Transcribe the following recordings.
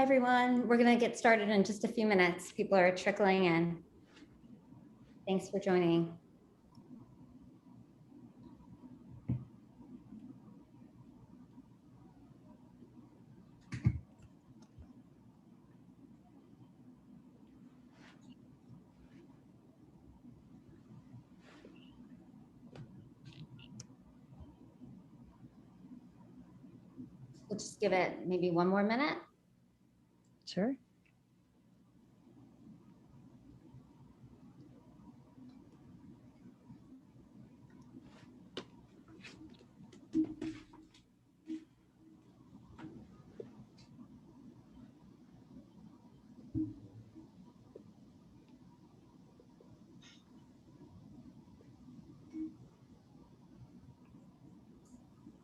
everyone. We're going to get started in just a few minutes. People are trickling in. Thanks for joining. We'll just give it maybe one more minute. Sure.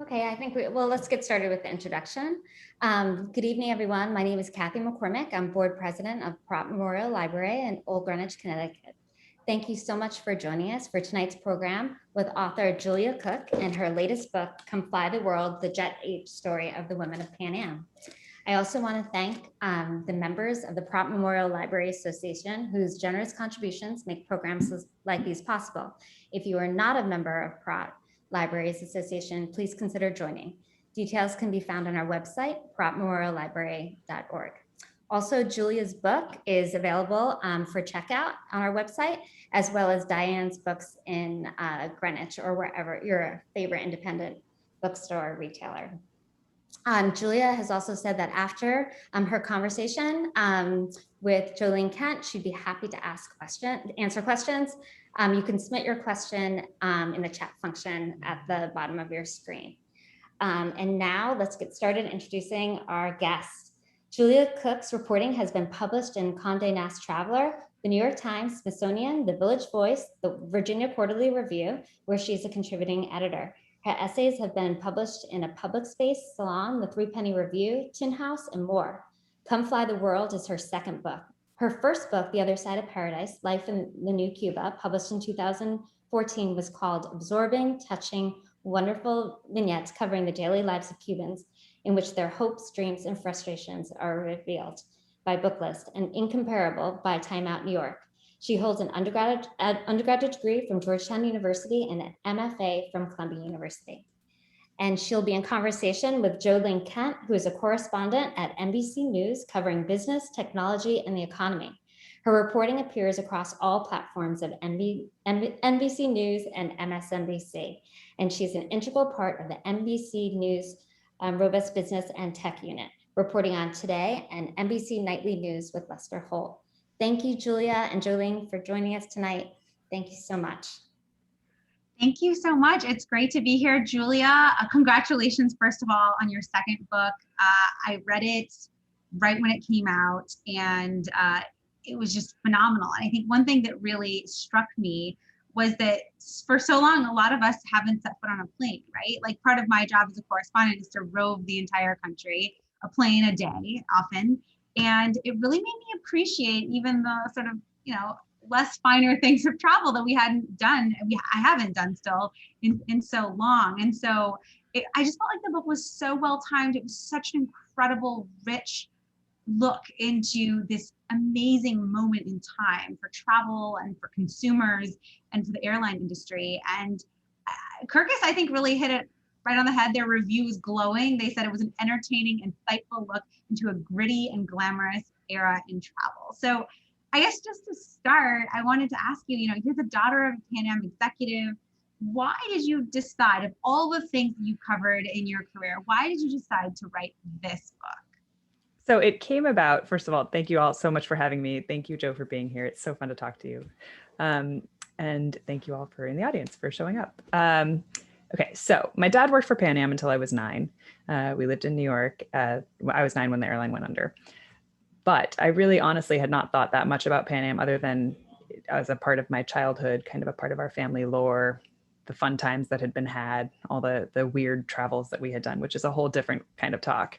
Okay, I think let's get started with the introduction. Good evening, everyone. My name is Kathy McCormick. I'm board president of Perrot Memorial Library in Old Greenwich, Connecticut. Thank you so much for joining us for tonight's program with author Julia Cooke and her latest book, Come Fly the World, the Jet Age Story of the Women of Pan Am. I also want to thank the members of the Perrot Memorial Library Association, whose generous contributions make programs like these possible. If you are not a member of Perrot Libraries Association, please consider joining. Details can be found on our website, perrotmemoriallibrary.org. Also, Julia's book is available for checkout on our website, as well as Diane's books in Greenwich or wherever your favorite independent bookstore or retailer. Julia has also said that after her conversation with Jo Ling Kent, she'd be happy to answer questions. You can submit your question in the chat function at the bottom of your screen. And now let's get started introducing our guest. Julia Cooke's reporting has been published in Condé Nast Traveler, the New York Times, Smithsonian, the Village Voice, the Virginia Quarterly Review, where she's a contributing editor. Her essays have been published in A Public Space, Salon, The Threepenny Review, Tin House, and more. Come Fly the World is her second book. Her first book, The Other Side of Paradise, Life in the New Cuba, published in 2014, was called Absorbing, Touching, Wonderful Vignettes Covering the Daily Lives of Cubans, in which their hopes, dreams, and frustrations are revealed by Booklist, and Incomparable by Time Out New York. She holds an undergraduate degree from Georgetown University and an MFA from Columbia University. And she'll be in conversation with Jo Ling Kent, who is a correspondent at NBC News covering business, technology, and the economy. Her reporting appears across all platforms of NBC News and MSNBC, and she's an integral part of the NBC News Robust Business and Tech Unit, reporting on Today and NBC Nightly News with Lester Holt. Thank you, Julia and Jo Ling, for joining us tonight. Thank you so much. Thank you so much. It's great to be here, Julia. Congratulations, first of all, on your second book. I read it right when it came out, and it was just phenomenal. And I think one thing that really struck me was that for so long, a lot of us haven't set foot on a plane, right? Like, part of my job as a correspondent is to rove the entire country, a plane a day often. And it really made me appreciate even the sort of, less finer things of travel that I haven't done still in so long. And so I just felt like the book was so well timed. It was such an incredible, rich look into this amazing moment in time for travel and for consumers and for the airline industry. And Kirkus, I think, really hit it right on the head. Their review was glowing. They said it was an entertaining, insightful look into a gritty and glamorous era in travel. So I guess just to start, I wanted to ask you, you're the daughter of a Pan Am executive. Why did you decide, of all the things you covered in your career, why did you decide to write this book? So it came about, first of all, thank you all so much for having me. Thank you, Jo, for being here. It's so fun to talk to you. And thank you all in the audience for showing up. Okay, so my dad worked for Pan Am until I was 9. We lived in New York. I was 9 when the airline went under. But I really honestly had not thought that much about Pan Am other than as a part of my childhood, kind of a part of our family lore, the fun times that had been had, all the weird travels that we had done, which is a whole different kind of talk.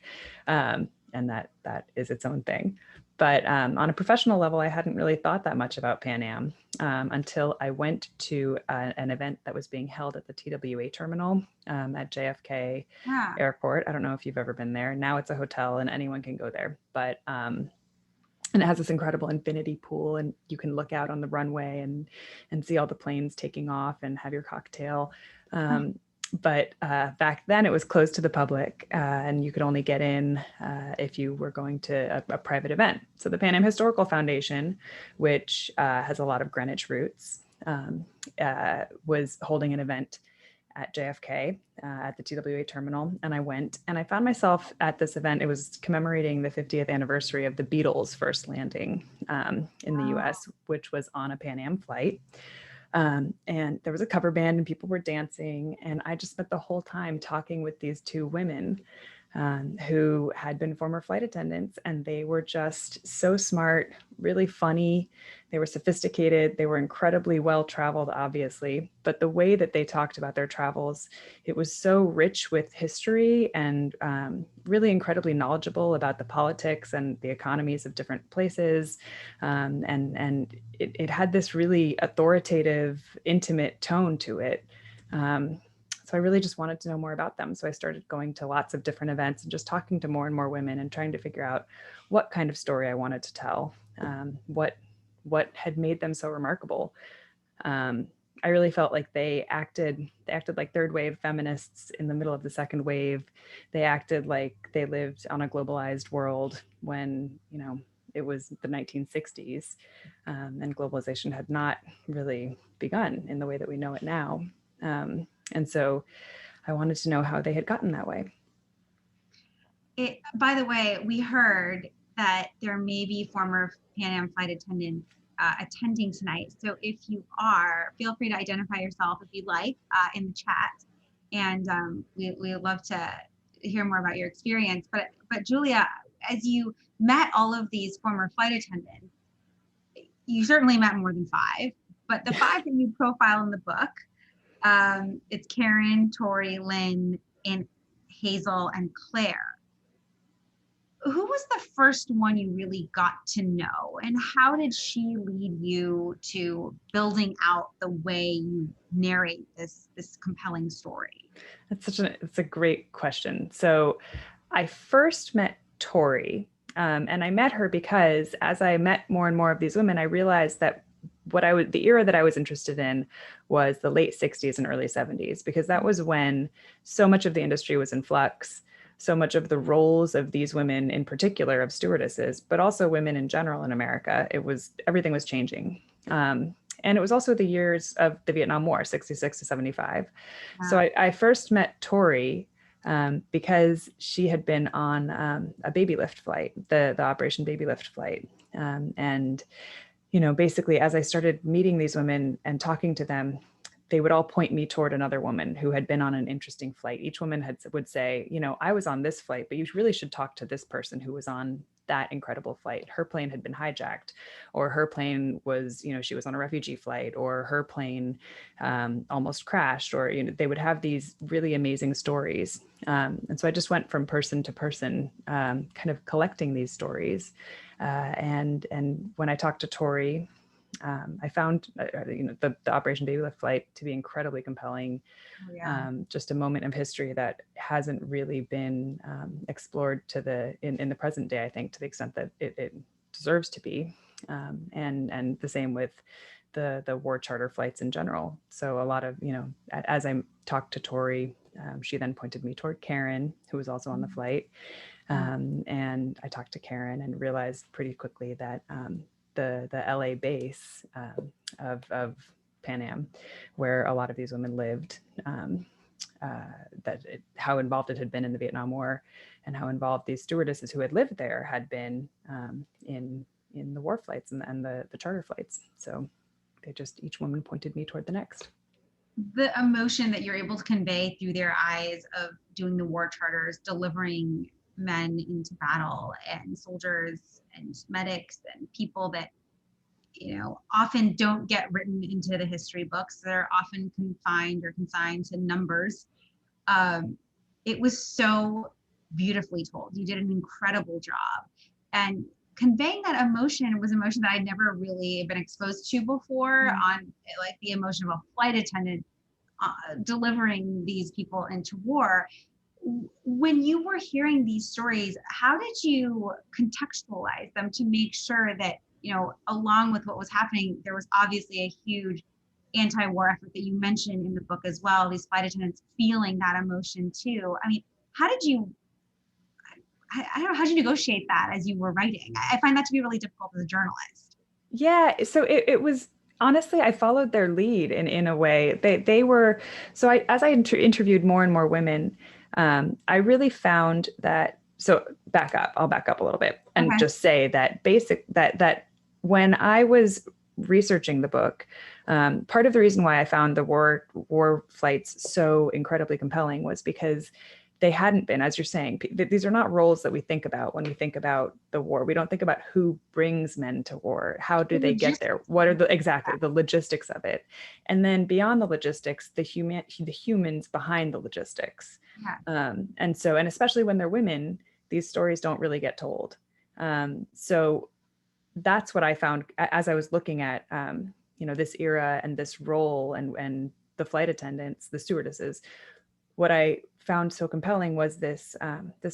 and that is its own thing. But on a professional level, I hadn't really thought that much about Pan Am until I went to an event that was being held at the TWA terminal at JFK Yeah. Airport. I don't know if you've ever been there. Now it's a hotel and anyone can go there, but and it has this incredible infinity pool, and you can look out on the runway and see all the planes taking off and have your cocktail. But back then it was closed to the public, and you could only get in if you were going to a private event. So the Pan Am Historical Foundation, which has a lot of Greenwich roots, was holding an event at JFK at the TWA terminal, and I went and I found myself at this event. It was commemorating the 50th anniversary of the Beatles' first landing in the US, which was on a Pan Am flight. And there was a cover band and people were dancing, and I just spent the whole time talking with these two women who had been former flight attendants, and they were just so smart, really funny. They were sophisticated. They were incredibly well-traveled, obviously, but the way that they talked about their travels, it was so rich with history and really incredibly knowledgeable about the politics and the economies of different places. And it had this really authoritative, intimate tone to it. So I really just wanted to know more about them. So I started going to lots of different events and just talking to more and more women and trying to figure out what kind of story I wanted to tell, what had made them so remarkable. I really felt like they acted like third wave feminists in the middle of the second wave. They acted like they lived on a globalized world when, it was the 1960s, and globalization had not really begun in the way that we know it now. And so I wanted to know how they had gotten that way. By the way, we heard that there may be former Pan Am flight attendants attending tonight. So if you are, feel free to identify yourself if you'd like in the chat. And we would love to hear more about your experience. But Julia, as you met all of these former flight attendants, you certainly met more than 5, but the 5 that you profile in the book, it's Karen, Tori, Lynn, and Hazel, and Claire. Who was the first one you really got to know, and how did she lead you to building out the way you narrate this compelling story? It's a great question. So I first met Tori, and I met her because as I met more and more of these women, I realized that the era that I was interested in was the late 60s and early 70s, because that was when so much of the industry was in flux. So much of the roles of these women in particular, of stewardesses, but also women in general in America, everything was changing. And it was also the years of the Vietnam War, 66 to 75. Wow. So I first met Tori because she had been on a Babylift flight, the Operation Babylift flight. And basically, as I started meeting these women and talking to them, they would all point me toward another woman who had been on an interesting flight. Each woman would say, I was on this flight, but you really should talk to this person who was on that incredible flight. Her plane had been hijacked, or her plane was, she was on a refugee flight, or her plane almost crashed, or, they would have these really amazing stories. And so I just went from person to person, kind of collecting these stories. And when I talked to Tori, I found the Operation Babylift flight to be incredibly compelling. Oh, yeah. Just a moment of history that hasn't really been explored in the present day, I think, to the extent that it deserves to be. And the same with the war charter flights in general. So a lot of, as I talked to Tori, she then pointed me toward Karen, who was also on the flight. And I talked to Karen and realized pretty quickly that the LA base of Pan Am, where a lot of these women lived, how involved it had been in the Vietnam War, and how involved these stewardesses who had lived there had been in the war flights and the charter flights. So each woman pointed me toward the next. The emotion that you're able to convey through their eyes of doing the war charters, delivering men into battle, and soldiers and medics and people that often don't get written into the history books. They're often confined to numbers. It was so beautifully told. You did an incredible job. And conveying that emotion was emotion that I'd never really been exposed to before, on like the emotion of a flight attendant delivering these people into war. When you were hearing these stories, how did you contextualize them to make sure that, you know, along with what was happening, there was obviously a huge anti-war effort that you mentioned in the book as well, these flight attendants feeling that emotion too. I mean, how did you, I don't know, how did you negotiate that as you were writing? I find that to be really difficult as a journalist. Yeah, so it was honestly, I followed their lead in a way. They were, so as I interviewed more and more women, I really found that, so I'll back up a little bit and just say that that when I was researching the book, part of the reason why I found the war flights so incredibly compelling was because they hadn't been, as you're saying, these are not roles that we think about when we think about the war. We don't think about who brings men to war. How do they get there? What are the logistics of it? And then beyond the logistics, the humans behind the logistics. And especially when they're women, these stories don't really get told. So that's what I found as I was looking at, this era and this role and the flight attendants, the stewardesses. What I found so compelling was this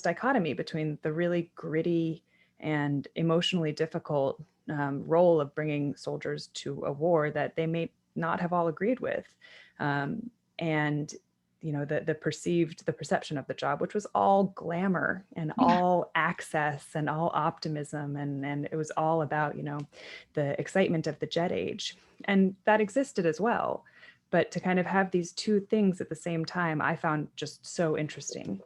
dichotomy between the really gritty and emotionally difficult role of bringing soldiers to a war that they may not have all agreed with, and the perception of the job, which was all glamour and all access and all optimism, and it was all about the excitement of the jet age, and that existed as well. But to kind of have these two things at the same time, I found just so interesting.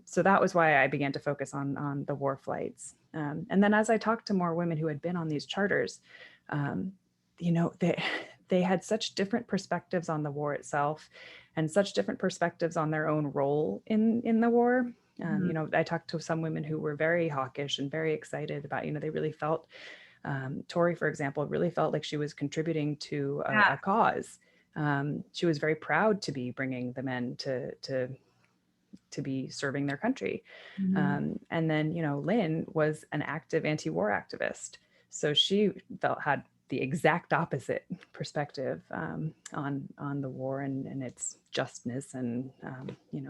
So that was why I began to focus on the war flights. And then as I talked to more women who had been on these charters, they had such different perspectives on the war itself and such different perspectives on their own role in the war. I talked to some women who were very hawkish and very excited about, they really felt, Tori, for example, really felt like she was contributing to a cause. She was very proud to be bringing the men to be serving their country. And then, Lynn was an active anti-war activist. So she had the exact opposite perspective on the war and its justness. And,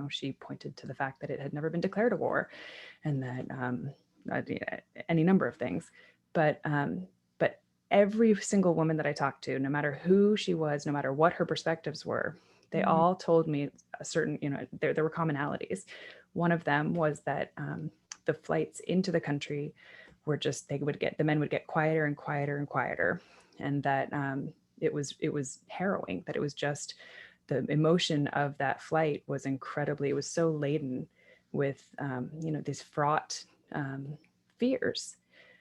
she pointed to the fact that it had never been declared a war and that any number of things. But every single woman that I talked to, no matter who she was, no matter what her perspectives were, they all told me a certain, there were commonalities. One of them was that the flights into the country were just, the men would get quieter and quieter and quieter. And that it was harrowing, that it was just, the emotion of that flight was it was so laden with, these fraught fears.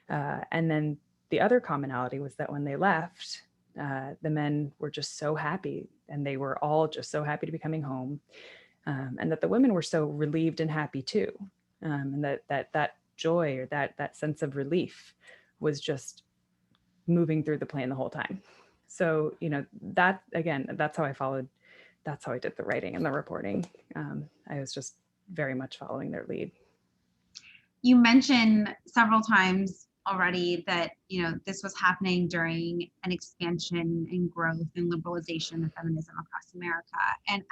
And then the other commonality was that when they left, the men were just so happy, and they were all just so happy to be coming home, and that the women were so relieved and happy too, and that joy or that sense of relief was just moving through the plane the whole time. So that, again, that's how I did the writing and the reporting. I was just very much following their lead. You mentioned several times already that this was happening during an expansion and growth and liberalization of feminism across America, and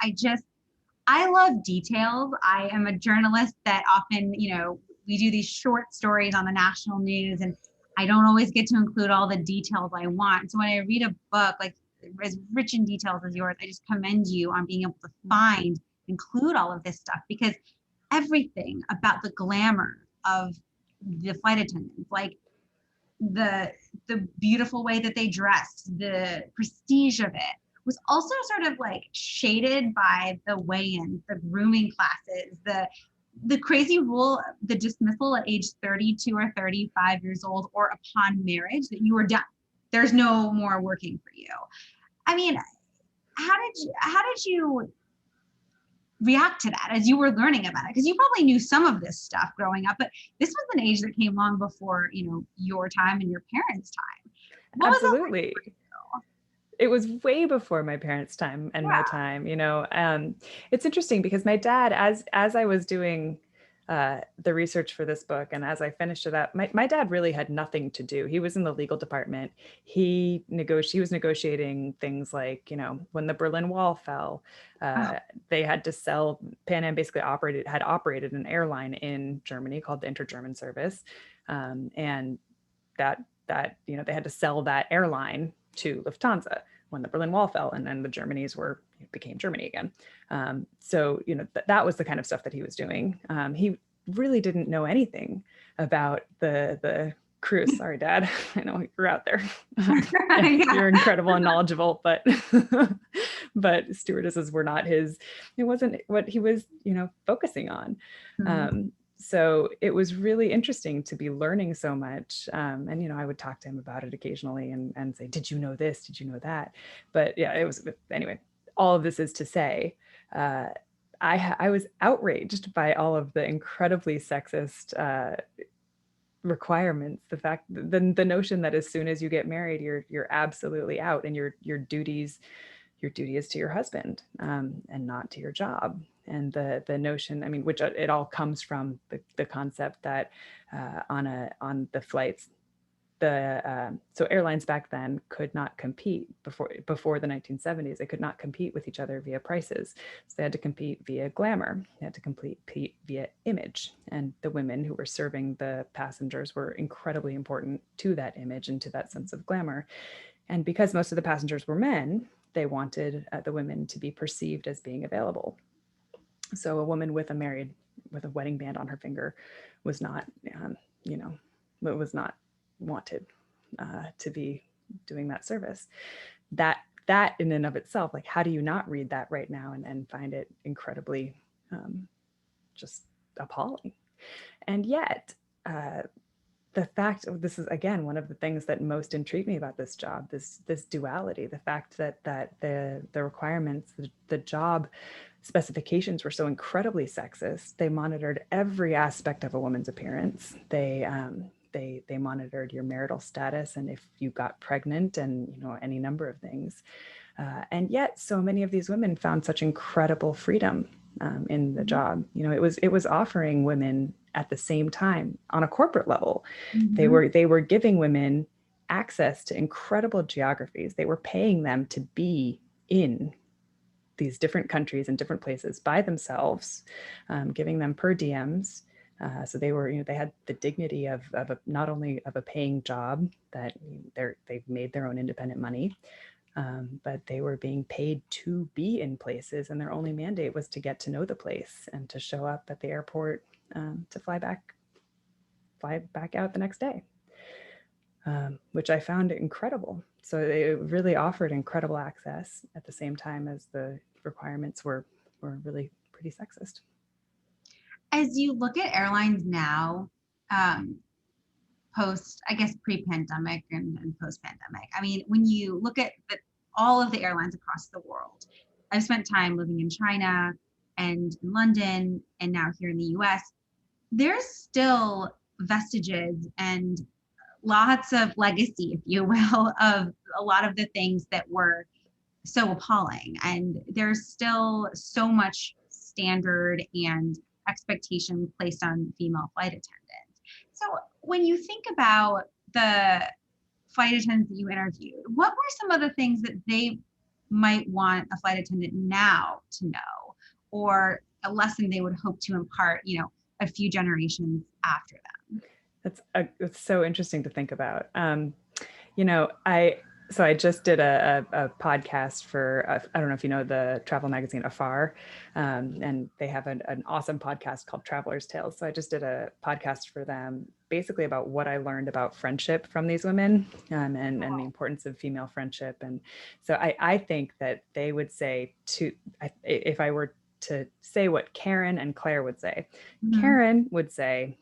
I love details. I am a journalist that often we do these short stories on the national news, and I don't always get to include all the details I want. So when I read a book like as rich in details as yours, I just commend you on being able to include all of this stuff, because everything about the glamour of the flight attendants, like the beautiful way that they dressed, the prestige of it, was also sort of like shaded by the weigh-ins, the grooming classes, the crazy rule, the dismissal at age 32 or 35 years old or upon marriage, that you were done. There's no more working for you. I mean, how did you react to that as you were learning about it? Because you probably knew some of this stuff growing up, but this was an age that came long before your time and your parents' time. Absolutely. It was way before my parents' time and my time. It's interesting because my dad, as I was doing the research for this book. And as I finished it up, my dad really had nothing to do. He was in the legal department. He was negotiating things like, when the Berlin Wall fell, they had to sell, Pan Am basically had operated an airline in Germany called the Inter-German Service. And that they had to sell that airline to Lufthansa when the Berlin Wall fell, and then the Germanys became Germany again. So, that was the kind of stuff that he was doing. He really didn't know anything about the cruise. Sorry, Dad. I know you're out there. Yeah. You're incredible and knowledgeable, but stewardesses were not it wasn't what he was, focusing on. So it was really interesting to be learning so much. And, I would talk to him about it occasionally and say, did you know this? Did you know that? But yeah, anyway, all of this is to say, I was outraged by all of the incredibly sexist requirements. The notion that as soon as you get married, you're absolutely out, and your duty is to your husband, and not to your job. And the notion, which it all comes from the concept that on the flights, so airlines back then could not compete before the 1970s. They could not compete with each other via prices. So they had to compete via glamour. They had to compete via image. And the women who were serving the passengers were incredibly important to that image and to that sense of glamour. And because most of the passengers were men, they wanted the women to be perceived as being available. So a woman with a wedding band on her finger was not, was not wanted to be doing that service. That in and of itself, like, how do you not read that right now and find it incredibly just appalling? And yet, the fact, this is again one of the things that most intrigued me about this job, this duality, the fact that the requirements, the job specifications were so incredibly sexist. They monitored every aspect of a woman's appearance. They monitored your marital status and if you got pregnant and any number of things. And yet so many of these women found such incredible freedom in the job. It was offering women at the same time on a corporate level. Mm-hmm. They were giving women access to incredible geographies. They were paying them to be in these different countries and different places by themselves, giving them per diems. So they had the dignity of not only of a paying job that they've made their own independent money, but they were being paid to be in places, and their only mandate was to get to know the place and to show up at the airport to fly back out the next day, which I found incredible. So it really offered incredible access at the same time as the requirements were really pretty sexist. As you look at airlines now, pre-pandemic and post-pandemic, when you look at all of the airlines across the world, I've spent time living in China and in London and now here in the US, there's still vestiges and lots of legacy, if you will, of a lot of the things that were so appalling. And there's still so much standard and expectation placed on female flight attendants. So when you think about the flight attendants that you interviewed, what were some of the things that they might want a flight attendant now to know, or a lesson they would hope to impart, a few generations after them? It's so interesting to think about. I just did a podcast for, I don't know if you know the travel magazine Afar, and they have an awesome podcast called Traveler's Tales. So I just did a podcast for them basically about what I learned about friendship from these women, and the importance of female friendship. And so I think that they would say if I were to say what Karen and Claire would say, Mm-hmm. Karen would say,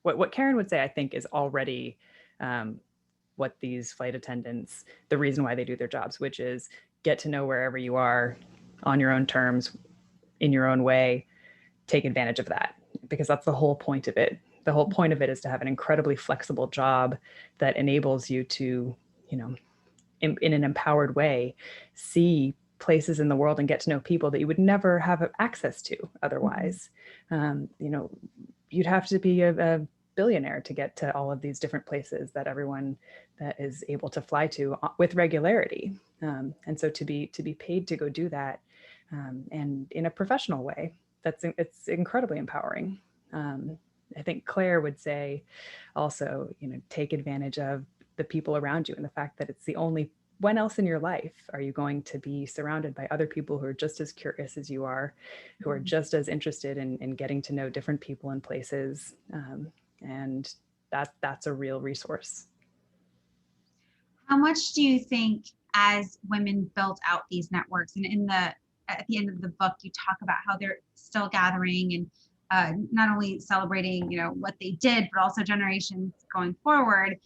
what Karen would say, I think, is already what these flight attendants, the reason why they do their jobs, which is get to know wherever you are on your own terms, in your own way, take advantage of that, because that's the whole point of it. The whole point of it is to have an incredibly flexible job that enables you to, in an empowered way, see places in the world and get to know people that you would never have access to otherwise. you'd have to be a billionaire to get to all of these different places that everyone that is able to fly to with regularity. And so to be paid to go do that, and in a professional way, it's incredibly empowering. I think Claire would say also, take advantage of the people around you and the fact that it's the only, when else in your life are you going to be surrounded by other people who are just as curious as you are, who are just as interested in getting to know different people and places. And that's a real resource. How much do you think, as women built out these networks, and at the end of the book, you talk about how they're still gathering and not only celebrating, what they did, but also generations going forward.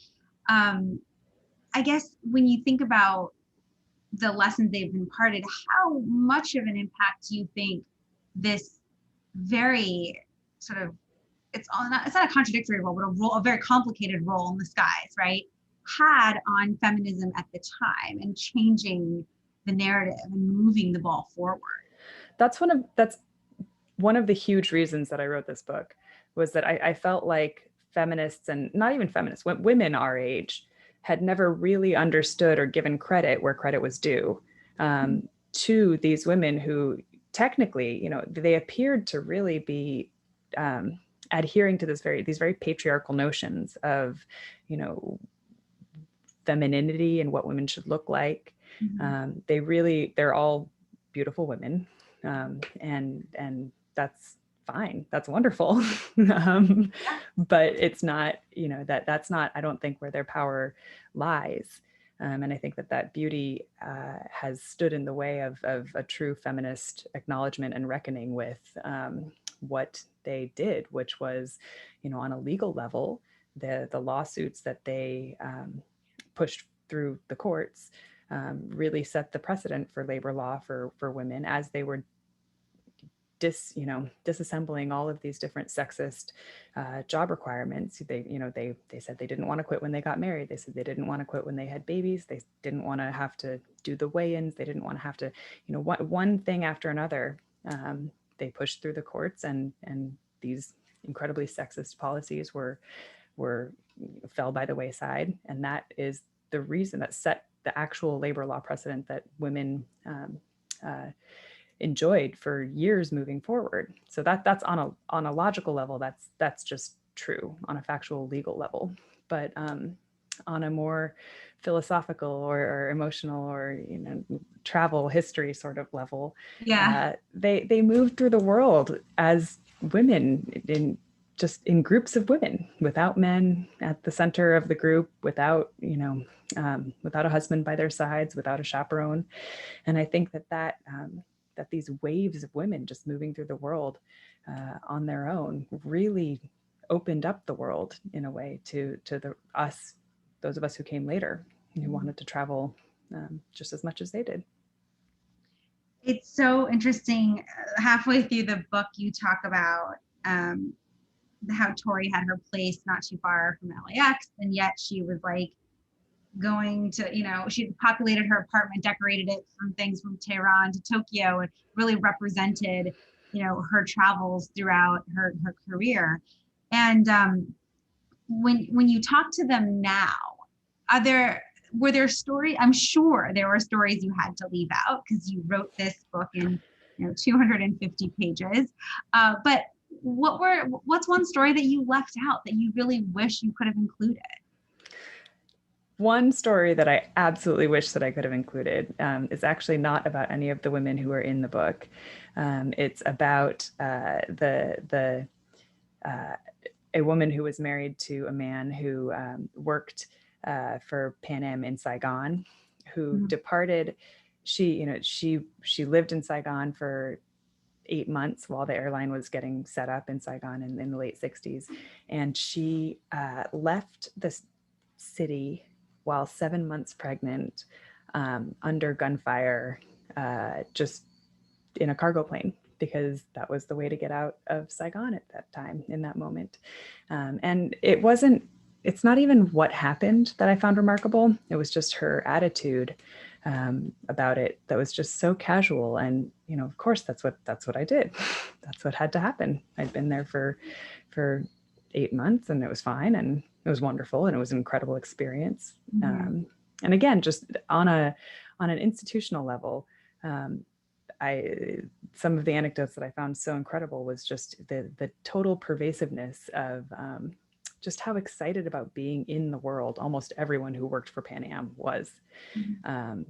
I guess when you think about the lessons they've imparted, how much of an impact do you think this very sort of, it's not a contradictory role, but a very complicated role in the skies, right, had on feminism at the time and changing the narrative and moving the ball forward? That's one of the huge reasons that I wrote this book, was that I felt like feminists, and not even feminists, women our age, had never really understood or given credit where credit was due, to these women who technically, they appeared to really be adhering to these very patriarchal notions of, femininity and what women should look like. They're all beautiful women, and that's fine. That's wonderful. But it's not, that's not, I don't think, where their power lies. And I think that beauty has stood in the way of a true feminist acknowledgement and reckoning with what they did, which was, on a legal level, the lawsuits that they pushed through the courts really set the precedent for labor law for women, as they were disassembling all of these different sexist job requirements. They said they didn't want to quit when they got married. They said they didn't want to quit when they had babies. They didn't want to have to do the weigh-ins. They didn't want to have to, one thing after another. They pushed through the courts, and these incredibly sexist policies were fell by the wayside. And that is the reason that set the actual labor law precedent that women enjoyed for years moving forward. So that's on a logical level, that's just true on a factual legal level. But on a more philosophical or emotional or travel history sort of level, they moved through the world as women in groups of women, without men at the center of the group, without a husband by their sides, without a chaperone. And I think that these waves of women just moving through the world on their own really opened up the world in a way to those of us who came later, who wanted to travel just as much as they did. It's so interesting. Halfway through the book, you talk about how Tori had her place not too far from LAX, and yet she was like going to, she populated her apartment, decorated it from things from Tehran to Tokyo, and really represented, her travels throughout her career. And when you talk to them now, were there stories? I'm sure there were stories you had to leave out because you wrote this book in 250 pages. But what's one story that you left out that you really wish you could have included? One story that I absolutely wish that I could have included is actually not about any of the women who are in the book. It's about a woman who was married to a man who worked for Pan Am in Saigon, who departed. She lived in Saigon for 8 months while the airline was getting set up in Saigon in the late 60s. And she left this city while 7 months pregnant, under gunfire, just in a cargo plane, because that was the way to get out of Saigon at that time, in that moment. And it's not even what happened that I found remarkable. It was just her attitude about it that was just so casual. And, you know, of course, that's what I did. That's what had to happen. I'd been there for 8 months and it was fine. And it was wonderful. And it was an incredible experience. Mhm. And again, just on an institutional level, some of the anecdotes that I found so incredible was just the total pervasiveness of just how excited about being in the world almost everyone who worked for Pan Am was. Mhm.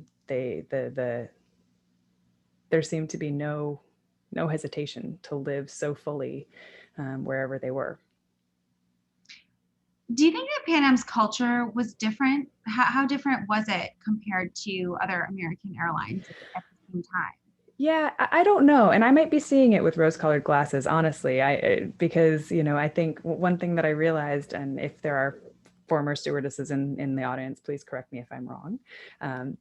There seemed to be no hesitation to live so fully wherever they were. Do you think that Pan Am's culture was different? How different was it compared to other American airlines at the same time? Yeah, I don't know. And I might be seeing it with rose-colored glasses, honestly. Because, you know, I think one thing that I realized, and if there are former stewardesses in the audience, please correct me if I'm wrong.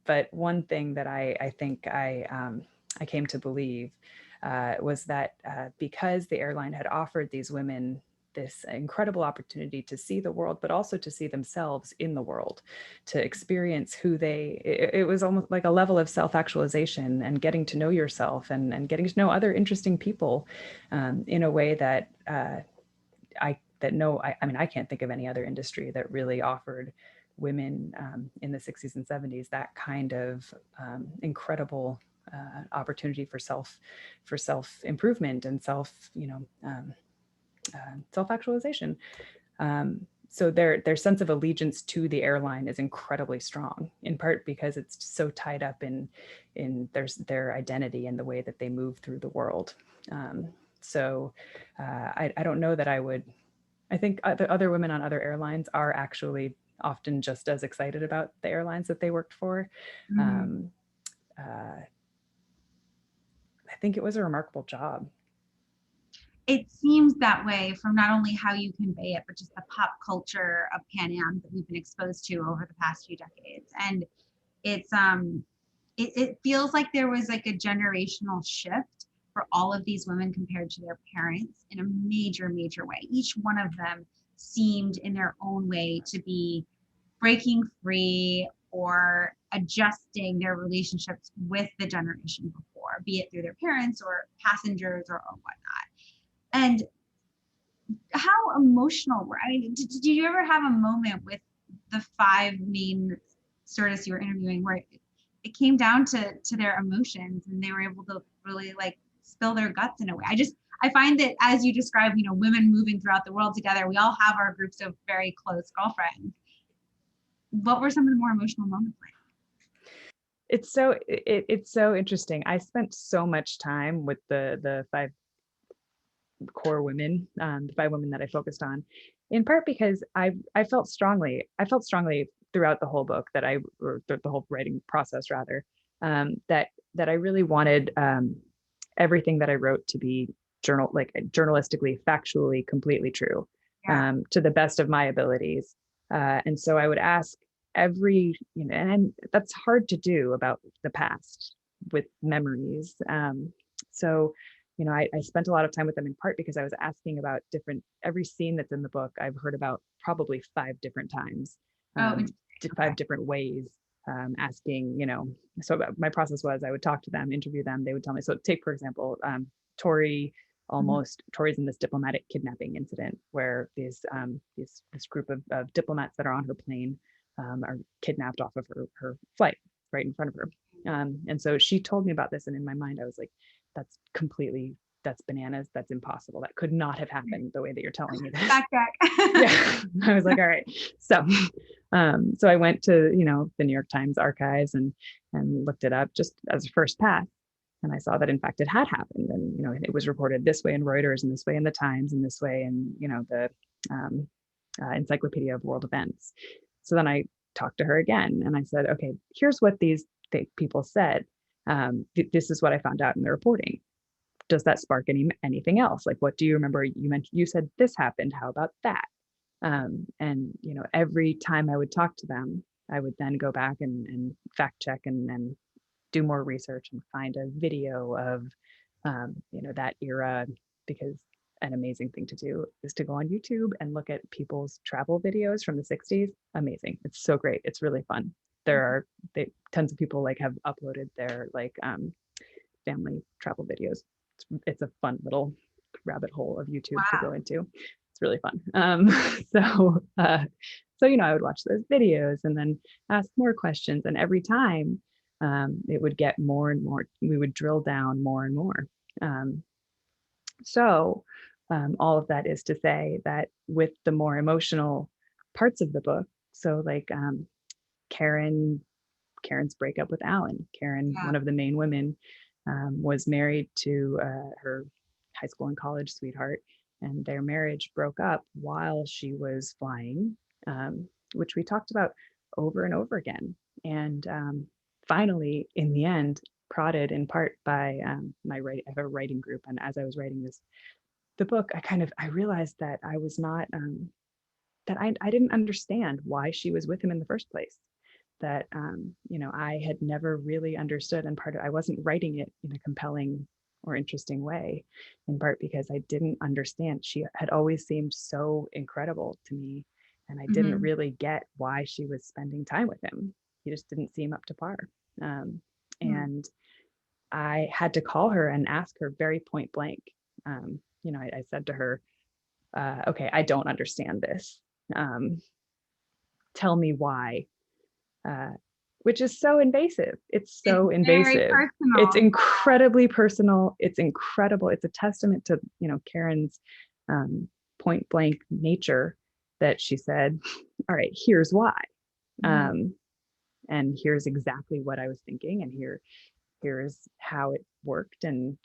But one thing that I think I came to believe was that because the airline had offered these women this incredible opportunity to see the world, but also to see themselves in the world, to experience it was almost like a level of self-actualization and getting to know yourself and getting to know other interesting people in a way that I mean, I can't think of any other industry that really offered women in the 60s and 70s that kind of incredible opportunity for self-improvement and self-actualization. So their sense of allegiance to the airline is incredibly strong, in part because it's so tied up in their identity and the way that they move through the world. I don't know that I think other women on other airlines are actually often just as excited about the airlines that they worked for. Mhm. I think it was a remarkable job. It seems that way from not only how you convey it, but just the pop culture of Pan Am that we've been exposed to over the past few decades. And it's it feels like there was like a generational shift for all of these women compared to their parents in a major way. Each one of them seemed in their own way to be breaking free or adjusting their relationships with the generation before, be it through their parents or passengers or whatnot. And how emotional were, I mean, did you ever have a moment with the 5 main stewardesses you were interviewing where it came down to their emotions and they were able to really like spill their guts in a way? I find that as you describe, you know, women moving throughout the world together, we all have our groups of very close girlfriends. What were some of the more emotional moments like? It's so interesting. I spent so much time with the 5 core women, the 5 women that I focused on, in part because I felt strongly throughout the whole book or the whole writing process rather, that I really wanted everything that I wrote to be journalistically, factually, completely true, Yeah. to the best of my abilities. And so I would ask and that's hard to do about the past with memories. So I spent a lot of time with them in part because I was asking about every scene that's in the book. I've heard about probably 5 different times, Oh, interesting. 5 different ways, asking, so my process was I would talk to them, interview them. They would tell me. So take, for example, Tori's in this diplomatic kidnapping incident where this group of diplomats that are on her plane are kidnapped off of her flight right in front of her. And so she told me about this. And in my mind, I was like, that's bananas. That's impossible. That could not have happened the way that you're telling me this. Back. Yeah. I was like, all right. So I went to, the New York Times archives and looked it up just as a first pass. And I saw that in fact it had happened. And, it was reported this way in Reuters and this way in the Times and this way in, the Encyclopedia of World Events. So then I talked to her again and I said, okay, here's what these people said. This is what I found out in the reporting. Does that spark anything else? Like, what do you remember? You said this happened. How about that? And every time I would talk to them, I would then go back and fact check and do more research and find a video of that era, because an amazing thing to do is to go on YouTube and look at people's travel videos from the 60s. Amazing. It's so great. It's really fun. there are tons of people like have uploaded their like family travel videos. It's a fun little rabbit hole of YouTube to go into. It's really fun. So I would watch those videos and then ask more questions, and every time it would get more and more. We would drill down more and more. All of that is to say that with the more emotional parts of the book, so like Karen's breakup with Alan. Karen, one of the main women, was married to her high school and college sweetheart, and their marriage broke up while she was flying, which we talked about over and over again. And finally, in the end, prodded in part by I have a writing group, and as I was writing the book, I realized that I was not that I didn't understand why she was with him in the first place. That I had never really understood, and I wasn't writing it in a compelling or interesting way, in part because I didn't understand. She had always seemed so incredible to me, and I didn't really get why she was spending time with him. He just didn't seem up to par. And I had to call her and ask her very point blank. I said to her, okay, I don't understand this. Tell me why. Which is so invasive. It's so invasive. It's incredibly personal. It's incredible. It's a testament to, Karen's point blank nature, that she said, all right, here's why. And here's exactly what I was thinking. And here's how it worked. And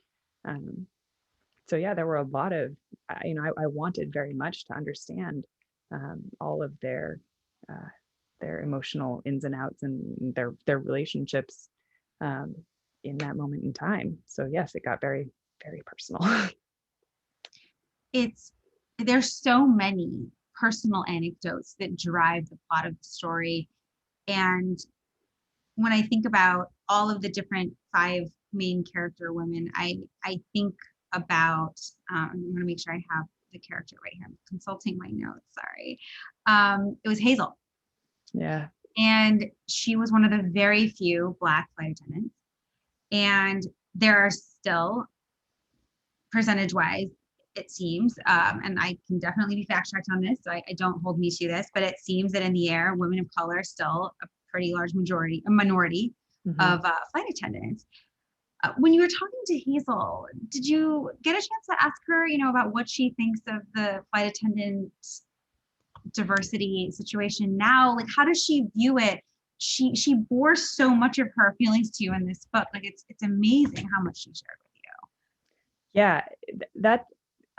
there were a lot of, I wanted very much to understand all of their emotional ins and outs and their relationships in that moment in time. So yes, it got very, very personal. There's so many personal anecdotes that drive the plot of the story. And when I think about all of the different 5 main character women, I think about, I'm going to make sure I have the character right here. I'm consulting my notes, sorry. It was Hazel. Yeah. And she was one of the very few Black flight attendants. And there are still, percentage-wise, it seems, and I can definitely be fact-checked on this, so I don't hold me to this, but it seems that in the air, women of color are still a pretty large minority of flight attendants. When you were talking to Hazel, did you get a chance to ask her, about what she thinks of the flight attendant diversity situation now? Like, how does she view it? She bore so much of her feelings to you in this book. Like, it's amazing how much she shared with you. Yeah, that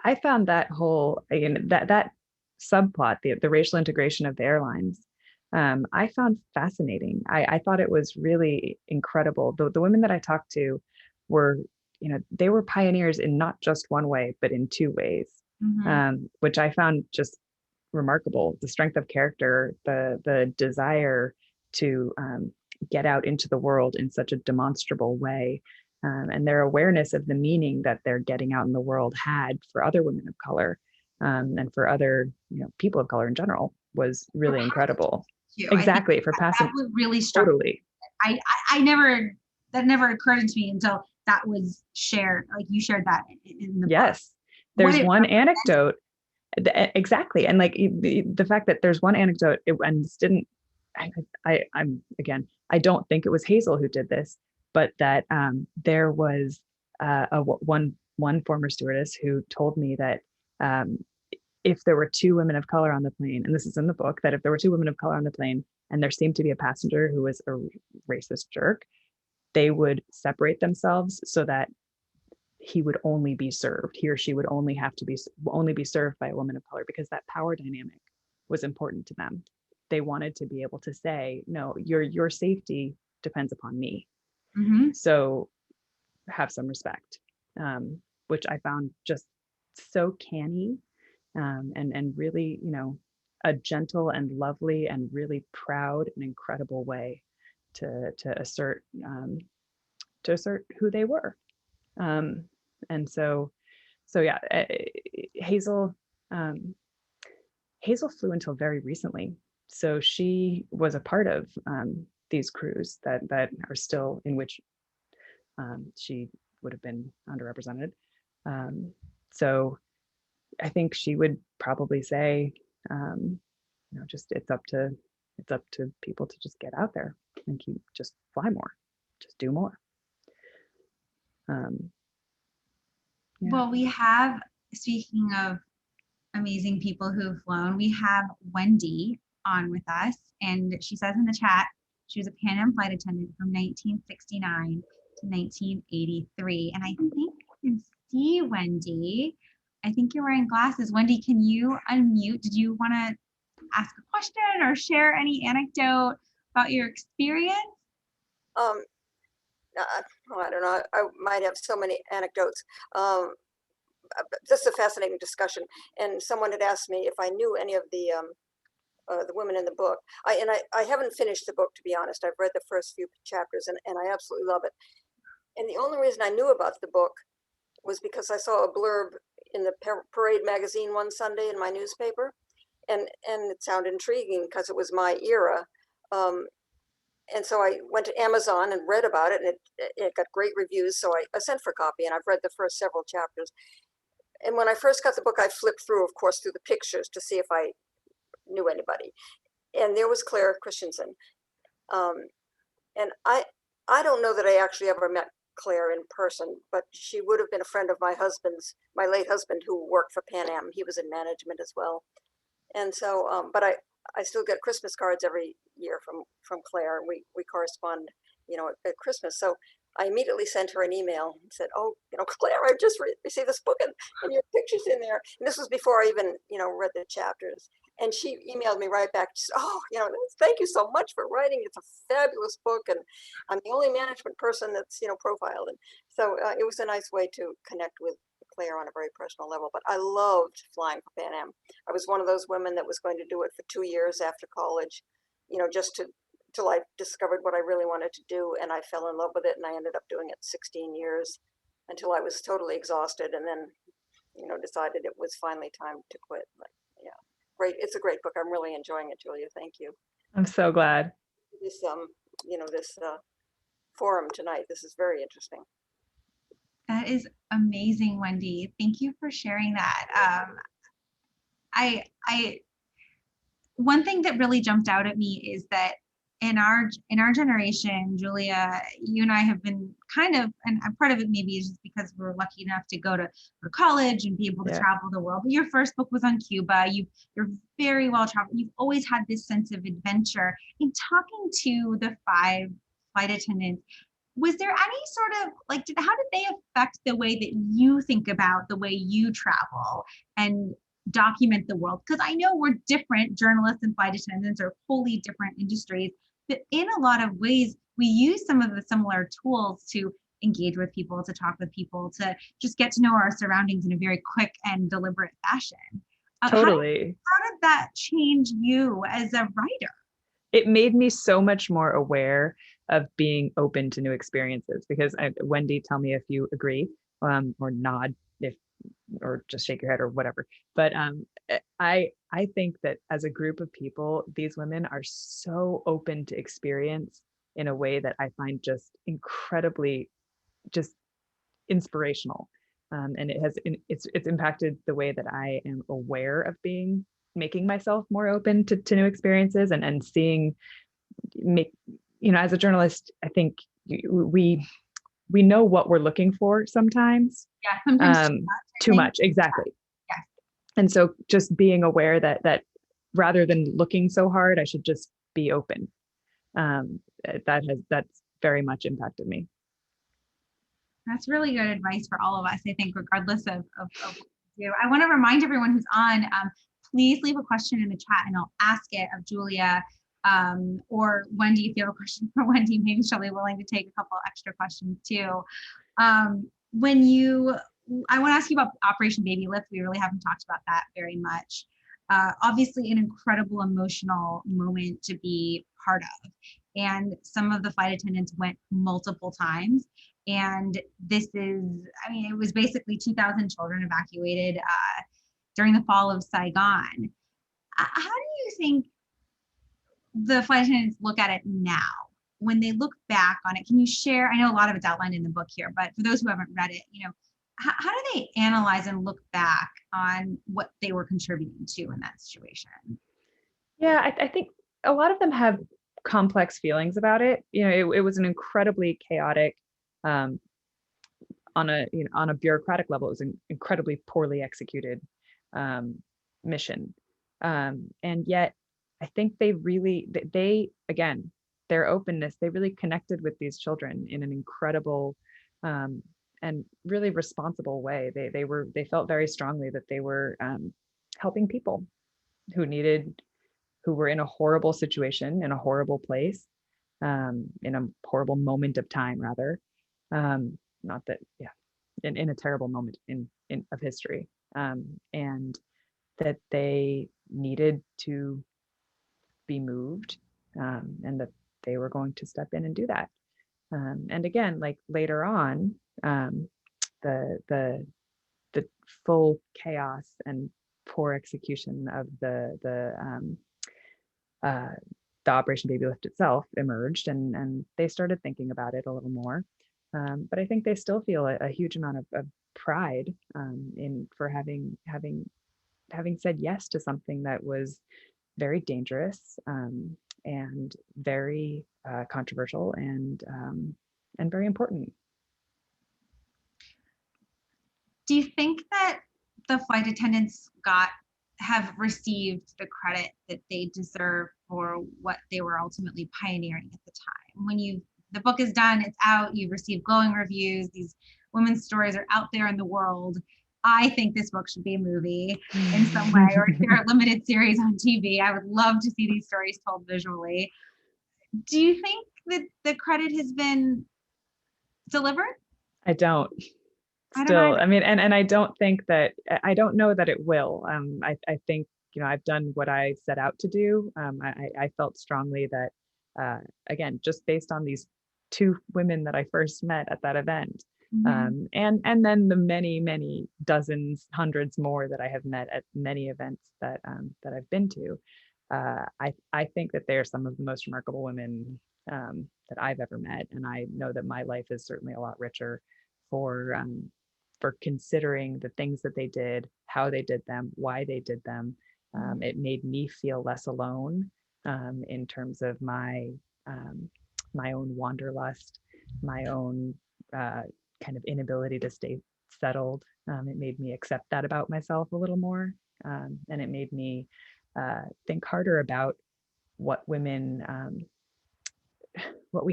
I found that whole that subplot, the racial integration of the airlines, I found fascinating. I thought it was really incredible. The women that I talked to were, they were pioneers in not just one way, but in 2 ways, which I found just remarkable. The strength of character, the desire to get out into the world in such a demonstrable way, and their awareness of the meaning that they're getting out in the world had for other women of color, and for other people of color in general, was really incredible. Exactly, for passing. That was really struck. Totally. That never occurred to me until that was shared. Like, you shared that in the book. There's one anecdote. Exactly. And like the fact that there's one anecdote, and this didn't, I'm again, I don't think it was Hazel who did this, but that there was one former stewardess who told me that if there were 2 women of color on the plane, and this is in the book, that if there were 2 women of color on the plane and there seemed to be a passenger who was a racist jerk, they would separate themselves so that he would only be served. He or she would only be served by a woman of color, because that power dynamic was important to them. They wanted to be able to say, no, your safety depends upon me. So have some respect, which I found just so canny, and really, a gentle and lovely and really proud and incredible way to assert who they were. And so yeah, Hazel flew until very recently. So she was a part of these crews that are still in which she would have been underrepresented. So I think she would probably say, just it's up to people to just get out there and just fly more, just do more. Yeah. Well, we have, speaking of amazing people who've flown, we have Wendy on with us, and she says in the chat, she was a Pan Am flight attendant from 1969 to 1983. And I think you can see Wendy. I think you're wearing glasses. Wendy, can you unmute? Did you want to ask a question or share any anecdote about your experience? I don't know. I might have so many anecdotes. This is a fascinating discussion. And someone had asked me if I knew any of the women in the book. I haven't finished the book, to be honest. I've read the first few chapters and I absolutely love it. And the only reason I knew about the book was because I saw a blurb in the Parade magazine one Sunday in my newspaper. And it sounded intriguing because it was my era. And so I went to Amazon and read about it, and it got great reviews. So I sent for a copy, and I've read the first several chapters. And when I first got the book, I flipped through, of course, through the pictures to see if I knew anybody. And there was Claire Christensen. And I don't know that I actually ever met Claire in person, but she would have been a friend of my late husband, who worked for Pan Am. He was in management as well. And so, but I still get Christmas cards every year from Claire, and we correspond, at Christmas. So I immediately sent her an email and said, "Oh, Claire, I just received this book and your picture's in there." And this was before I even, read the chapters. And she emailed me right back. She said, "Oh, thank you so much for writing. It's a fabulous book, and I'm the only management person that's, profiled." And so it was a nice way to connect with Claire on a very personal level. But I loved flying for Pan Am. I was one of those women that was going to do it for 2 years after college, just till I discovered what I really wanted to do, and I fell in love with it, and I ended up doing it 16 years until I was totally exhausted, and then, decided it was finally time to quit. But yeah, great. It's a great book. I'm really enjoying it, Julia. Thank you. I'm so glad. This, this forum tonight. This is very interesting. That is amazing, Wendy. Thank you for sharing that. One thing that really jumped out at me is that in our generation, Julia, you and I have been kind of, and part of it maybe is just because we're lucky enough to go to college and be able to travel the world. But your first book was on Cuba. You're very well traveled. You've always had this sense of adventure. In talking to the 5 flight attendants, was there any sort of how did they affect the way that you think about the way you travel and document the world? Because I know we're different. Journalists and flight attendants are wholly different industries, but in a lot of ways, we use some of the similar tools to engage with people, to talk with people, to just get to know our surroundings in a very quick and deliberate fashion. Totally. How did that change you as a writer? It made me so much more aware of being open to new experiences, because Wendy, tell me if you agree, or nod or just shake your head or whatever. But I think that as a group of people, these women are so open to experience in a way that I find just incredibly just inspirational. And it's impacted the way that I am aware of making myself more open to new experiences and seeing, as a journalist, I think we know what we're looking for sometimes. Yeah, sometimes too much, exactly. Yeah. And so just being aware that rather than looking so hard, I should just be open. That's very much impacted me. That's really good advice for all of us, I think, regardless of what we do. I want to remind everyone who's on, please leave a question in the chat and I'll ask it of Julia or Wendy. If you have a question for Wendy, maybe she'll be willing to take a couple extra questions too. I want to ask you about Operation Babylift. We really haven't talked about that very much. Obviously an incredible emotional moment to be part of. And some of the flight attendants went multiple times. And it was basically 2,000 children evacuated during the fall of Saigon. How do you think the flight attendants look at it now? when they look back on it, can you share, I know a lot of it's outlined in the book here, but for those who haven't read it, how do they analyze and look back on what they were contributing to in that situation? Yeah, I think a lot of them have complex feelings about it. It was an incredibly chaotic, um, on a bureaucratic level, it was an incredibly poorly executed mission. And yet, I think again, their openness, they really connected with these children in an incredible and really responsible way. They felt very strongly that they were helping people who were in a horrible situation, in a horrible place, in a horrible moment of time, rather. Not that, yeah, in a terrible moment of history, and that they needed to be moved, and that they were going to step in and do that. And again, like later on, the full chaos and poor execution of the Operation Babylift itself emerged, and they started thinking about it a little more. But I think they still feel a huge amount of pride for having said yes to something that was very dangerous, and very controversial, and very important. Do you think that the flight attendants have received the credit that they deserve for what they were ultimately pioneering at the time? When the book is done, it's out, you've received glowing reviews, these women's stories are out there in the world. I think this book should be a movie in some way, or if there are limited series on TV. I would love to see these stories told visually. Do you think that the credit has been delivered? I don't. I don't Still, either. I mean, and I don't know that it will. I think, I've done what I set out to do. I felt strongly that, again, just based on these two women that I first met at that event, and then the many dozens, hundreds more that I have met at many events that I've been to, I think that they are some of the most remarkable women that I've ever met, and I know that my life is certainly a lot richer for considering the things that they did, how they did them, why they did them. It made me feel less alone in terms of my own wanderlust, my own kind of inability to stay settled. It made me accept that about myself a little more, and it made me think harder about what we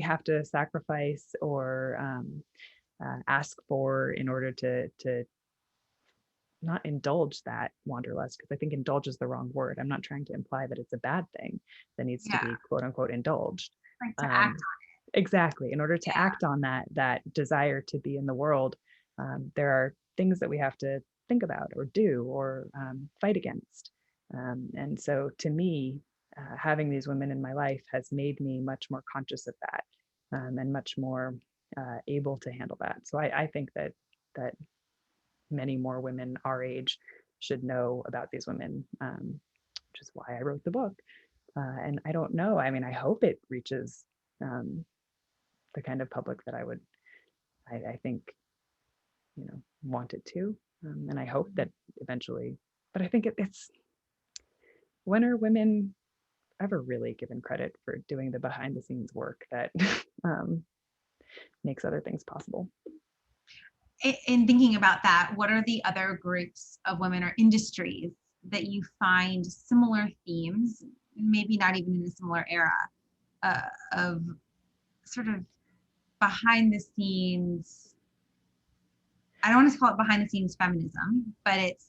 have to sacrifice or ask for in order to not indulge that wanderlust, because I think indulge is the wrong word. I'm not trying to imply that it's a bad thing that needs to be quote unquote indulged. Like to act on it. Exactly. In order to act on that desire to be in the world, there are things that we have to think about or do or fight against. And so to me, having these women in my life has made me much more conscious of that, and much more able to handle that. So I think that many more women our age should know about these women, which is why I wrote the book. And I don't know. I mean, I hope it reaches the kind of public that I think, want it to. And I hope that eventually, but I think it's, when are women ever really given credit for doing the behind the scenes work that makes other things possible? In thinking about that, what are the other groups of women or industries that you find similar themes, maybe not even in a similar era, of sort of behind the scenes? I don't want to call it behind the scenes feminism, but it's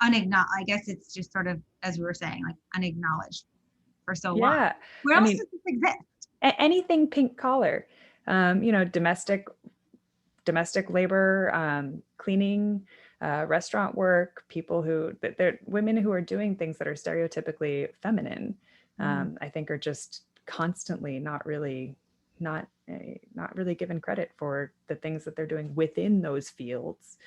unacknowledged. I guess it's just sort of, as we were saying, like unacknowledged for so long. Where else does this exist? Anything pink collar, domestic labor, cleaning, restaurant work, they're women who are doing things that are stereotypically feminine, I think are just constantly not really given credit for the things that they're doing within those fields,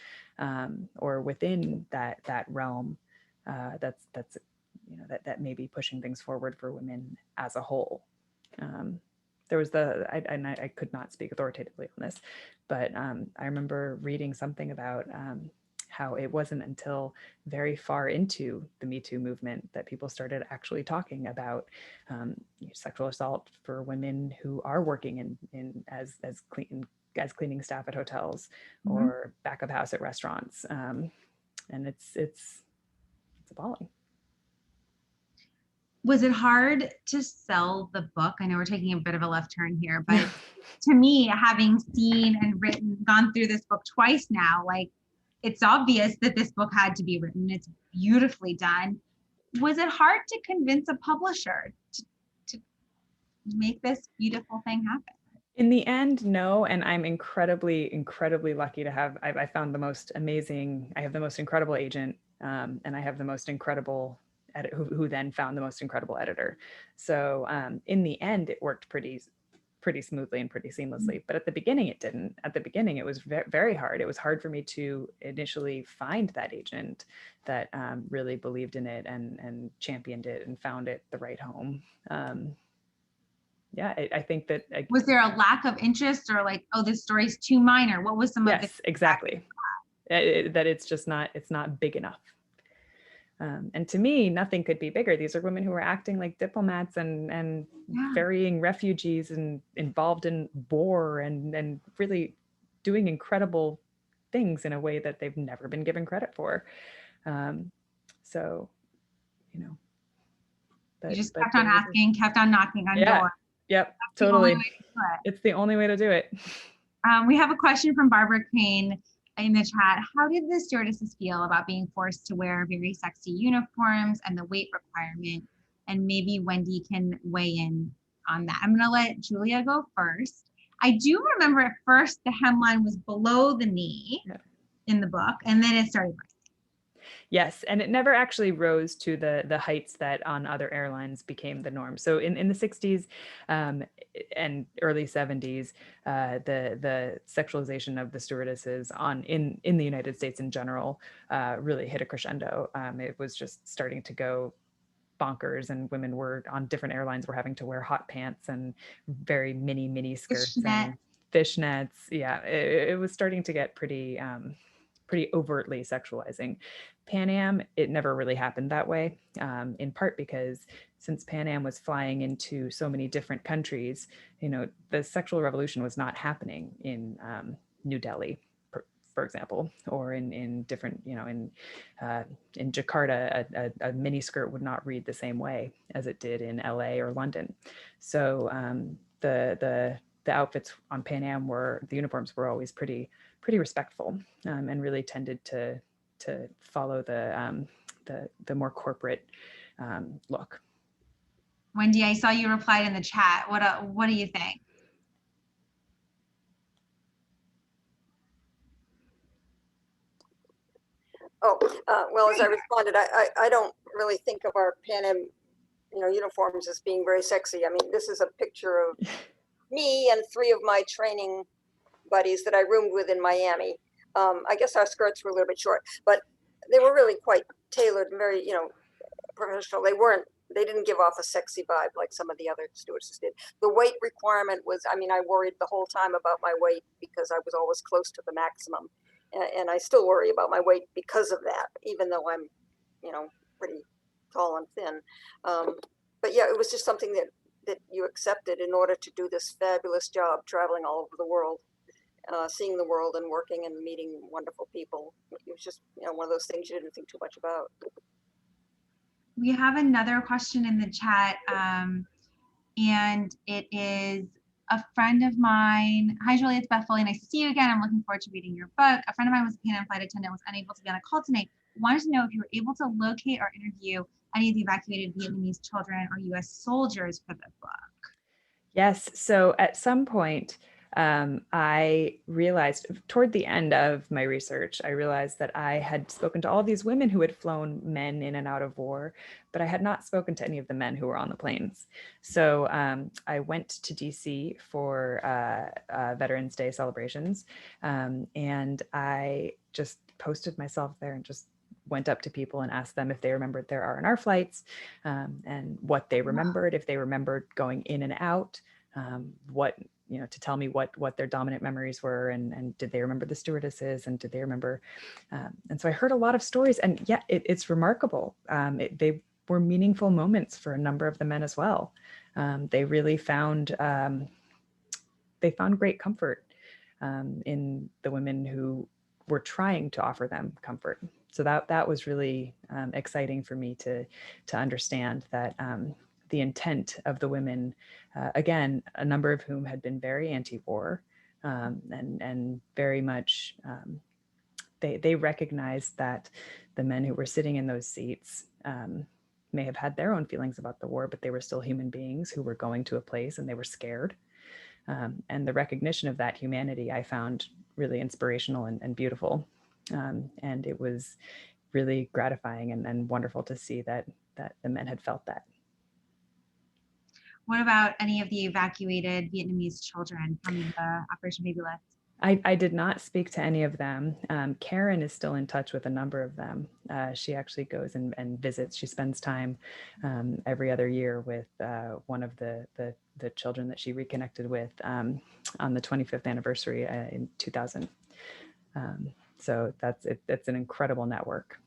or within that realm, that may be pushing things forward for women as a whole. there was I could not speak authoritatively on this, but I remember reading something about how it wasn't until very far into the Me Too movement that people started actually talking about sexual assault for women who are working as cleaning staff at hotels or back of house at restaurants, and it's appalling. Was it hard to sell the book? I know we're taking a bit of a left turn here, but to me, having seen and gone through this book twice now, like, it's obvious that this book had to be written. It's beautifully done. Was it hard to convince a publisher to make this beautiful thing happen? In the end, no. And I'm incredibly, incredibly lucky to have, I found the most amazing, I have the most incredible agent, and I have the most incredible who then found the most incredible editor. So in the end, it worked pretty smoothly and pretty seamlessly. But at the beginning, it didn't. At the beginning, it was very hard. It was hard for me to initially find that agent that really believed in it and championed it and found it the right home. Yeah, I think that. Was there a lack of interest, or like, oh, this story's too minor? What was some of the? Yes, exactly. That it's not big enough. And to me, nothing could be bigger. These are women who are acting like diplomats and ferrying refugees and involved in war and really doing incredible things in a way that they've never been given credit for. So, you just kept on asking, kept on knocking on doors. Yep, totally. It's the only way to do it. We have a question from Barbara Crane in the chat. How did the stewardesses feel about being forced to wear very sexy uniforms and the weight requirement? And maybe Wendy can weigh in on that. I'm going to let Julia go first. I do remember at first the hemline was below the knee in the book, and then it started rising. Yes, and it never actually rose to the heights that on other airlines became the norm. So in the 60s and early 70s, the sexualization of the stewardesses in the United States in general really hit a crescendo. It was just starting to go bonkers, and women were on different airlines were having to wear hot pants and very mini skirts and fishnets. Yeah, it was starting to get pretty overtly sexualizing. Pan Am, it never really happened that way, in part because since Pan Am was flying into so many different countries, the sexual revolution was not happening in New Delhi, for example, or in different, in Jakarta, a mini skirt would not read the same way as it did in LA or London. So the outfits on Pan Am the uniforms were always pretty respectful, and really tended to follow the more corporate look. Wendy, I saw you replied in the chat. What do you think? Oh, well, as I responded, I don't really think of our Pan Am, uniforms as being very sexy. I mean, this is a picture of me and 3 of my training buddies that I roomed with in Miami. I guess our skirts were a little bit short, but they were really quite tailored and very, professional. They didn't give off a sexy vibe like some of the other stewardesses did. The weight requirement was, I worried the whole time about my weight because I was always close to the maximum. And I still worry about my weight because of that, even though I'm, pretty tall and thin. But yeah, it was just something that you accepted in order to do this fabulous job traveling all over the world. Seeing the world and working and meeting wonderful people. It was just, one of those things you didn't think too much about. We have another question in the chat, and it is a friend of mine. Hi, Julia, it's Beth Foley. Nice to see you again. I'm looking forward to reading your book. A friend of mine was a Pan Am flight attendant, was unable to be on a call tonight. Wanted to know if you were able to locate or interview any of the evacuated Vietnamese children or U.S. soldiers for the book. Yes. So at some point, I realized toward the end of my research, I realized that I had spoken to all these women who had flown men in and out of war, but I had not spoken to any of the men who were on the planes. So I went to DC for Veterans Day celebrations, and I just posted myself there and just went up to people and asked them if they remembered their R&R flights, and what they remembered, if they remembered going in and out. what, to tell me what their dominant memories were, and did they remember the stewardesses, and did they remember, and so I heard a lot of stories, and yeah, it's remarkable. They were meaningful moments for a number of the men as well. They really found great comfort in the women who were trying to offer them comfort. So that was really exciting for me to understand that the intent of the women, again, a number of whom had been very anti-war, and very much, they recognized that the men who were sitting in those seats may have had their own feelings about the war, but they were still human beings who were going to a place and they were scared. And the recognition of that humanity I found really inspirational and beautiful. And it was really gratifying and wonderful to see that the men had felt that. What about any of the evacuated Vietnamese children from the Operation Babylift? I did not speak to any of them. Karen is still in touch with a number of them. She actually goes and visits. She spends time every other year with one of the children that she reconnected with on the 25th anniversary in 2000. So it's an incredible network.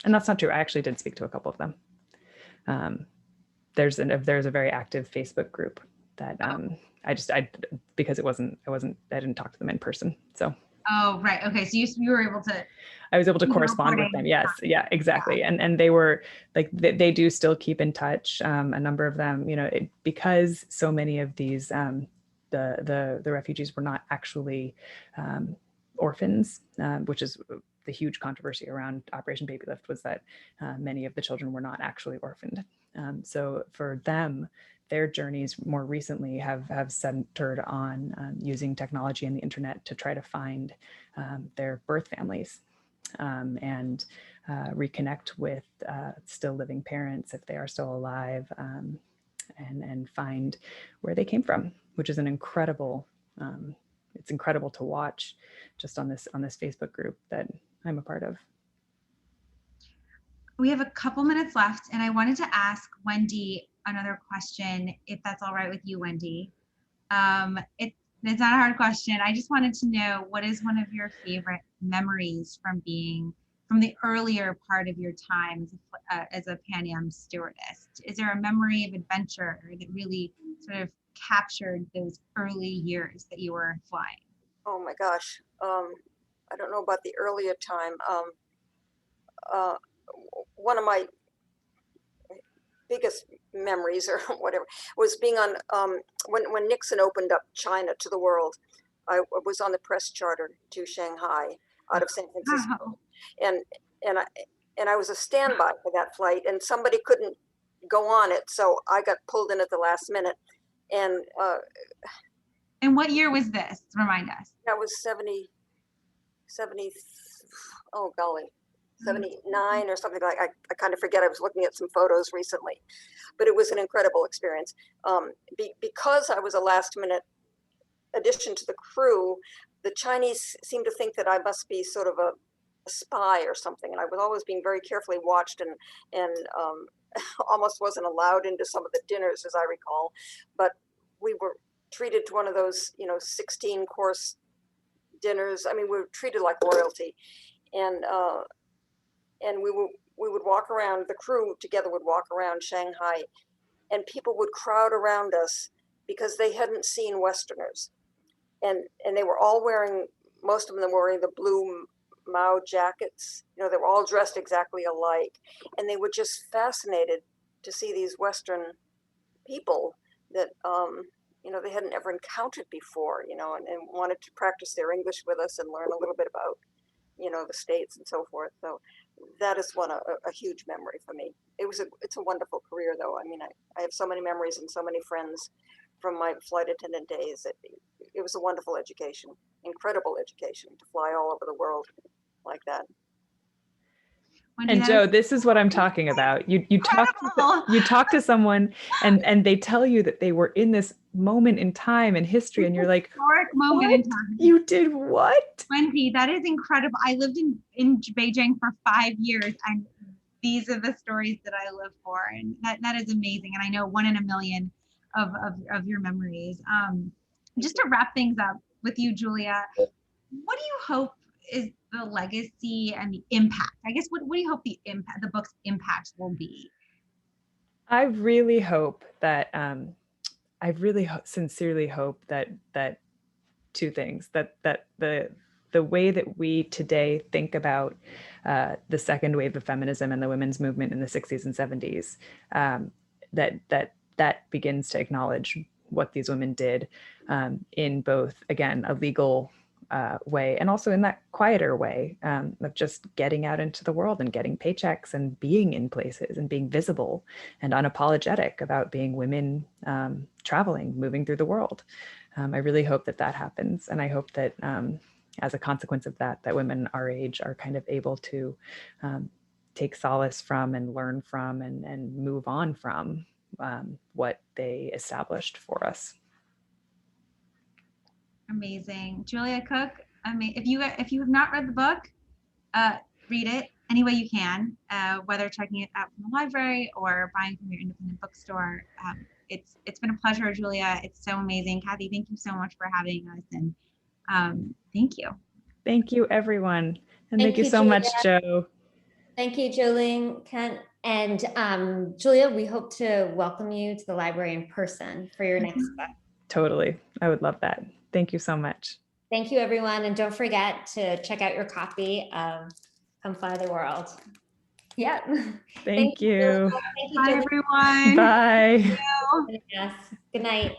And that's not true. I actually did speak to a couple of them. There's a very active Facebook group that because I didn't talk to them in person. So. Oh, right. Okay. So you were able to. I was able to correspond with them. Yes. Yeah, exactly. Yeah. And they were like, they do still keep in touch. A number of them, because so many of these, the refugees were not actually orphans, which is the huge controversy around Operation Babylift, was that many of the children were not actually orphaned. So for them, their journeys more recently have centered on using technology and the internet to try to find their birth families and reconnect with still living parents if they are still alive, and find where they came from, which is an incredible, it's incredible to watch just on this Facebook group that I'm a part of. We have a couple minutes left, and I wanted to ask Wendy another question, if that's all right with you, Wendy. It's not a hard question. I just wanted to know, what is one of your favorite memories from the earlier part of your time as a Pan Am stewardess? Is there a memory of adventure that really sort of captured those early years that you were flying? Oh my gosh. I don't know about the earlier time. One of my biggest memories, or whatever, was being on when Nixon opened up China to the world. I was on the press charter to Shanghai out of San Francisco. Wow. and I was a standby for that flight, and somebody couldn't go on it, so I got pulled in at the last minute. And what year was this? Remind us. That was 70, oh golly, 79 or something like. I kind of forget. I was looking at some photos recently, but it was an incredible experience. Because I was a last minute addition to the crew, the Chinese seemed to think that I must be sort of a spy or something, and I was always being very carefully watched, and almost wasn't allowed into some of the dinners, as I recall. But we were treated to one of those 16-course dinners. I mean, we were treated like royalty, and we would walk around, the crew together would walk around Shanghai, and people would crowd around us because they hadn't seen Westerners. And they were all wearing, most of them were wearing the blue Mao jackets. They were all dressed exactly alike. And they were just fascinated to see these Western people that, they hadn't ever encountered before, and wanted to practice their English with us and learn a little bit about, the States and so forth. So that is a huge memory for me. It's a wonderful career, though. I mean, I have so many memories and so many friends from my flight attendant days. It was a wonderful education, incredible education, to fly all over the world like that. And Jo, this is what I'm talking about. You talk to someone and they tell you that they were in this moment in time in history, and you're like, historic moment in time. You did what? Wendy, that is incredible. I lived in Beijing for 5 years, and these are the stories that I live for, and that is amazing. And I know 1 in a million of your memories. Just to wrap things up with you, Julia, what do you hope is the legacy and the impact? I guess, what do you hope the book's impact will be? I really hope that, I really sincerely hope that two things, that the way that we today think about the second wave of feminism and the women's movement in the 60s and 70s, that begins to acknowledge what these women did in both, again, a legal way and also in that quieter way of just getting out into the world and getting paychecks and being in places and being visible and unapologetic about being women traveling, moving through the world. I really hope that that happens. And I hope that as a consequence of that, that women our age are kind of able to take solace from and learn from and move on from what they established for us. Amazing. Julia Cooke, if you have not read the book, read it any way you can, whether checking it out from the library or buying from your independent bookstore. It's been a pleasure, Julia. It's so amazing. Kathy, thank you so much for having us, and thank you. Thank you, everyone. And thank you so Julia. much, Jo. Thank you, Jo Ling Kent. And Julia, we hope to welcome you to the library in person for your next book. Totally. I would love that. Thank you so much. Thank you, everyone. And don't forget to check out your copy of Come Fly the World. Yep. Thank you. Thank you, Bye, Jo Ling. everyone. Bye. Yes. Good night.